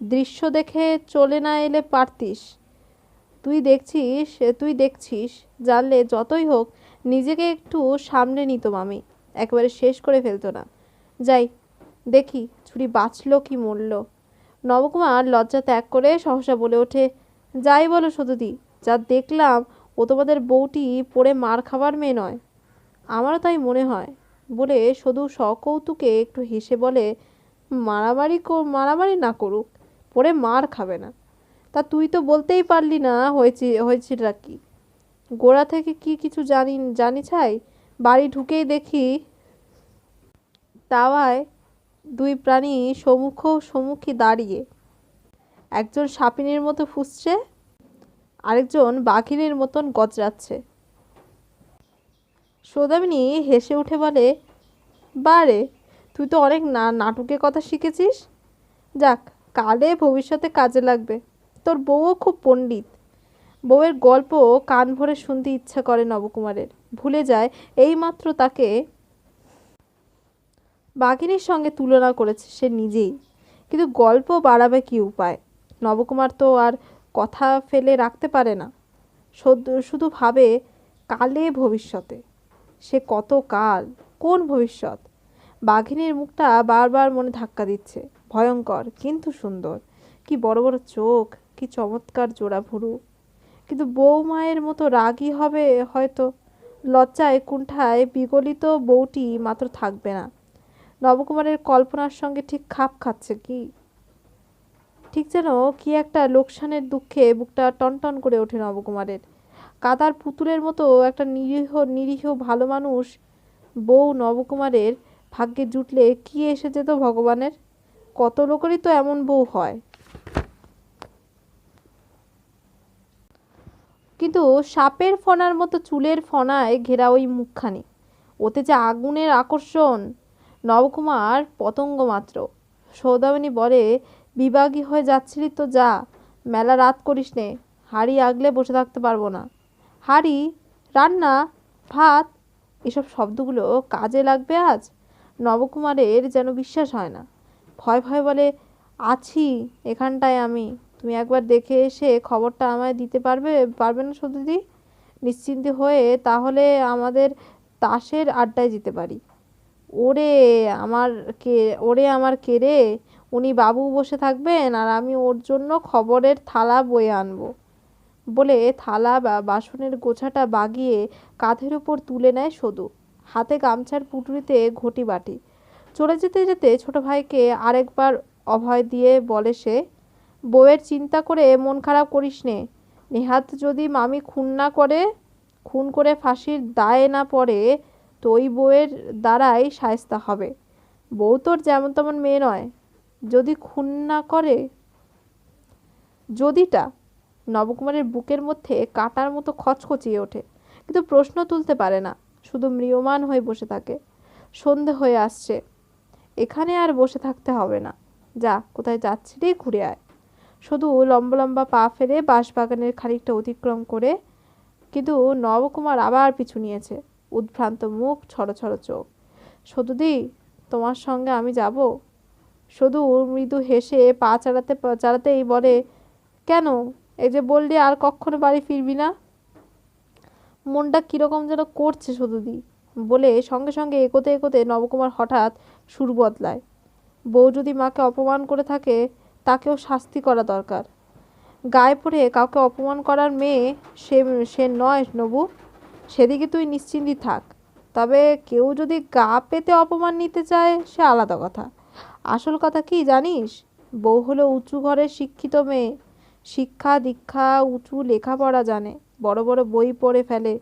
দৃশ্য দেখে চলে না এলে পারতিস। তুই দেখছিস, জানলে যতই হোক নিজেকে একটু সামলে নিত মামি, একেবারে শেষ করে ফেলতো না। যাই দেখি ছুরি বাঁচল কি মরল। নবকুমার লজ্জা ত্যাগ করে সহসা বলে ওঠে, যাই বলো সদুদি, যা দেখলাম ও তোমাদের বউটি পড়ে মার খাবার মেয়ে নয়। আমারও তাই মনে হয়। বলে শুধু সকৌতুকে একটু হেসে বলে, মারামারি না করুক, পড়ে মার খাবে না। তা তুই তো বলতেই পারলি না হয়েছিটা কি? গোড়া থেকে কি কিছু জানি ছাই? বাড়ি ঢুকেই দেখি তাওয়ায় দুই প্রাণী সম্মুখী দাঁড়িয়ে, একজন সাপিনের মতো ফুঁসছে, আরেকজন বাঘিনীর মতন গজরাচ্ছে। সৌদামিনী হেসে উঠে বলে, বারে, তুই তো অনেক নাটকের কথা শিখেছিস। যাক, কালে ভবিষ্যতে কাজে লাগবে। তোর বউও খুব পণ্ডিত। বউয়ের গল্প কান ভরে শুনতে ইচ্ছা করে নবকুমারের। ভুলে যায় এইমাত্র তাকে বাঘিনীর সঙ্গে তুলনা করেছে সে নিজেই। কিন্তু গল্প বাড়াবে কি উপায়? নবকুমার তো আর কথা ফেলে রাখতে পারে না। শুধু ভাবে কালে ভবিষ্যতে। সে কত কাল, কোন ভবিষ্যৎ? বাঘিনীর মুখটা বারবার মনে ধাক্কা দিচ্ছে। ভয়ঙ্কর কিন্তু সুন্দর। কি বড় বড় চোখ, কি চমৎকার জোড়া ভুরু। কিন্তু বৌমায়ের মতো রাগী হবে হয়তো। লজ্জায় কুণ্ঠায় বিগলিত বউটি মাত্র থাকবে না। নবকুমারের কল্পনার সঙ্গে ঠিক খাপ খাচ্ছে কি? ঠিক যেন কি একটা লোকসানের দুঃখে বুকটা টনটন করে ওঠে নবকুমারের। কাদার পুতুলের মতো একটা নিরীহ ভালো মানুষ বউ নবকুমারের ভাগ্যে জুটলে কি এসে যেত ভগবানের। কত লোকেরই তো এমন বউ হয়। কিন্তু সাপের ফণার মতো চুলের ফণায় ঘেরা ওই মুখখানি, ওতে যে আগুনের আকর্ষণ! নবকুমার পতঙ্গ মাত্র। সৌদামিনী বলে, বিভাগী হয়ে যাচ্ছিলি তো যা, মেলা রাত করিস নে, হাঁড়ি আগলে বসে থাকতে পারবো না। হাঁড়ি, রান্না, ভাত, এসব শব্দগুলো কাজে লাগবে আজ? নবকুমারের যেন বিশ্বাস হয় না। ভয় ভয় বলে, আছি এখানটায় আমি, তুমি একবার দেখে এসে খবরটা আমায় দিতে পারবে না সতীদি? নিশ্চিন্তে হয়ে তাহলে আমাদের তাসের আড্ডায় যেতে পারি। ওরে আমার কে রে, উনি বাবু বসে থাকবেন আর আমি ওর জন্য খবরের থালা বয়ে আনবো বলে থালা বা বাসনের গোছাটা বাগিয়ে কাঁধের উপর তুলে নেয় সদু। হাতে গামছার পুটুরিতে ঘটি বাটি। চলে যেতে যেতে ছোট ভাইকে আরেকবার অভয় দিয়ে বলে সে, বউয়ের চিন্তা করে মন খারাপ করিস নে। নেহাত যদি মামি খুন করে ফাঁসির দায়ে না পড়ে তো ওই বউয়ের দ্বারাই শায়েস্তা হবে। বউ তোর যেমন তেমন মেয়ে নয়, যদি খুন না করে। যদিটা নবকুমারের বুকের মধ্যে কাঁটার মতো খচখচিয়ে ওঠে, কিন্তু প্রশ্ন তুলতে পারে না, শুধু ম্রিয়মাণ হয়ে বসে থাকে। সন্ধে হয়ে আসছে, এখানে আর বসে থাকতে হবে না, যা কোথায় যাচ্ছিলি ঘুরে আয়। শুধু লম্বা লম্বা পা ফেলে বাঁশবাগানের খানিকটা অতিক্রম করে, কিন্তু নবকুমার আবার পিছু নিয়েছে, উদ্ভ্রান্ত মুখ, ছড়ো চোখ। সদুদি, তোমার সঙ্গে আমি যাব? সদু মৃদু হেসে পা চালাতেই বলে, কেন? এই যে বললি আর কখনো বাড়ি ফিরবি না। মনটা কিরকম যেন করছে সদুদি বলে সঙ্গে সঙ্গে এগোতে এগোতে নবকুমার হঠাৎ সুর বদলায়। বউ যদি মাকে অপমান করে থাকে, তাকেও শাস্তি করা দরকার। গায়ে পড়ে কাউকে অপমান করার মেয়ে সে নয় নবু। সেদিকে তুই নিশ্চিন্তি থাক। তবে কেউ যদি গা পেতে অপমান নিতে চায়, সে আলাদা কথা। আসল কথা কি জানিস? বউ হলো উঁচু ঘরের শিক্ষিত মেয়ে, শিক্ষা দীক্ষা, উঁচু লেখাপড়া জানে, বড় বড় বই পড়ে ফেলে,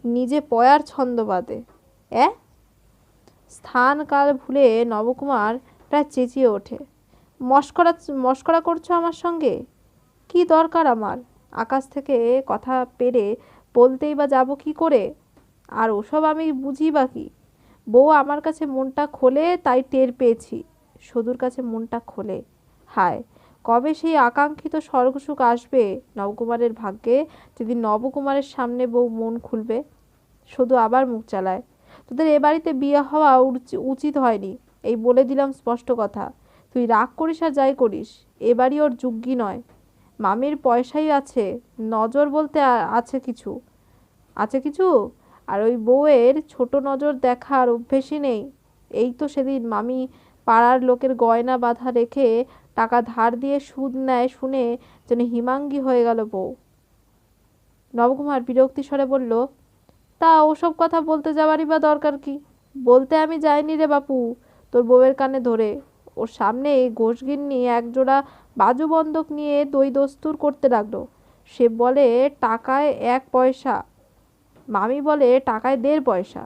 নিজে পয়ার ছন্দ বাঁধে। স্থান কাল ভুলে নবকুমার প্রায় চেঁচিয়ে ওঠে, মস্করা করছো আমার সঙ্গে? কি দরকার আমার? আকাশ থেকে কথা পেরে বলতেই বা যাব কি করে? আর ওসব আমি বুঝি বা কি? বউ আমার কাছে মনটা খোলে, তাই টের পেয়েছি। সদুর কাছে মনটা খোলে। হায়, কবে সেই আকাঙ্ক্ষিত স্বর্গসুখ আসবে নবকুমারের ভাগ্যে, যেদিন নবকুমারের সামনে বউ মন খুলবে। সদু আবার মুখ চালায়, তোদের এ বাড়িতে বিয়ে হওয়া উচিত হয়নি, এই বলে দিলাম স্পষ্ট কথা। তুই রাগ করিস আর যাই করিস, এ বাড়ি ওর যোগ্যই নয়। মামির পয়সাই আছে, নজর বলতে আছে কিছু, আর ওই বউয়ের ছোট নজর দেখার অভ্যেসই নেই। এই তো সেদিন মামি পাড়ার লোকের গয়না বাঁধা রেখে টাকা ধার দিয়ে সুদ নেয় শুনে যেন হিমাঙ্গী হয়ে গেল বউ। নবকুমার বিরক্তি স্বরে বলল, তা ওসব কথা বলতে যাওয়ারই বা দরকার কি? বলতে আমি যাইনি রে বাপু, তোর বউয়ের কানে ধরে। ওর সামনে ঘোষগিন্নি একজোড়া বাজু বন্ধক নিয়ে দই দস্তুর করতে লাগলো। সে বলে টাকায় 1 পয়সা, মামি বলে টাকায় 1.5 পয়সা।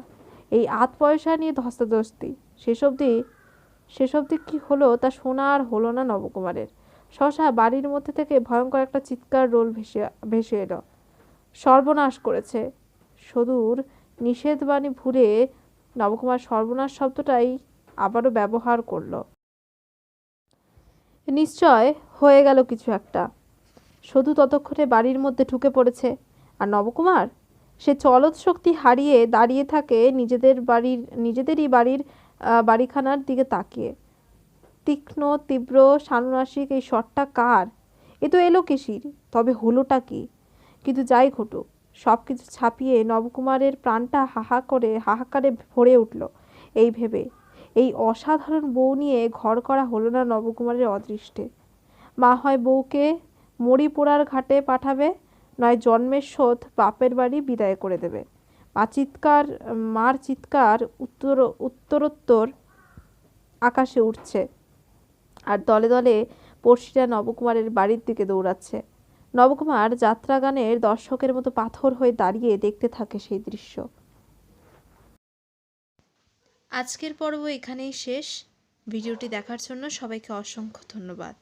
এই 8 পয়সা নিয়ে ধস্তাধস্তি। শেষ অবধি কি হলো তা শোনা আর হলো না নবকুমারের। সহসা বাড়ির মধ্যে থেকে ভয়ঙ্কর একটা চিৎকার রোল ভেসে এলো। সর্বনাশ করেছে। সদুর নিষেধবাণী ভুলে নবকুমার সর্বনাশ শব্দটাই আবারও ব্যবহার করল। নিশ্চয় হয়ে গেল কিছু একটা। সদু ততক্ষণে বাড়ির মধ্যে ঢুকে পড়েছে, আর নবকুমার সে চলৎ শক্তি হারিয়ে দাঁড়িয়ে থাকে নিজেদেরই বাড়িখানার দিকে তাকিয়ে। তীক্ষ্ণ তীব্র সানুনাসিক এই স্বরটা কার? এ তো এলো কেশির, তবে হলোটা কি? কিন্তু যাই ঘটুক, সব কিছু ছাপিয়ে নবকুমারের প্রাণটা হাহাকারে ভরে উঠল এই ভেবে, এই অসাধারণ বউ নিয়ে ঘর করা হলো না নবকুমারের অদৃষ্টে। মা হয় বউকে মরি পোড়ার ঘাটে পাঠাবে, নয় জন্মের শোধ বাপের বাড়ি বিদায় করে দেবে। মার চিৎকার উত্তরোত্তর আকাশে উঠছে, আর দলে দলে পড়শিরা নবকুমারের বাড়ির দিকে দৌড়াচ্ছে। নবকুমার যাত্রাগানের দর্শকের মতো পাথর হয়ে দাঁড়িয়ে দেখতে থাকে সেই দৃশ্য। আজকের পর্ব এখানেই শেষ। ভিডিওটি দেখার জন্য সবাইকে অসংখ্য ধন্যবাদ।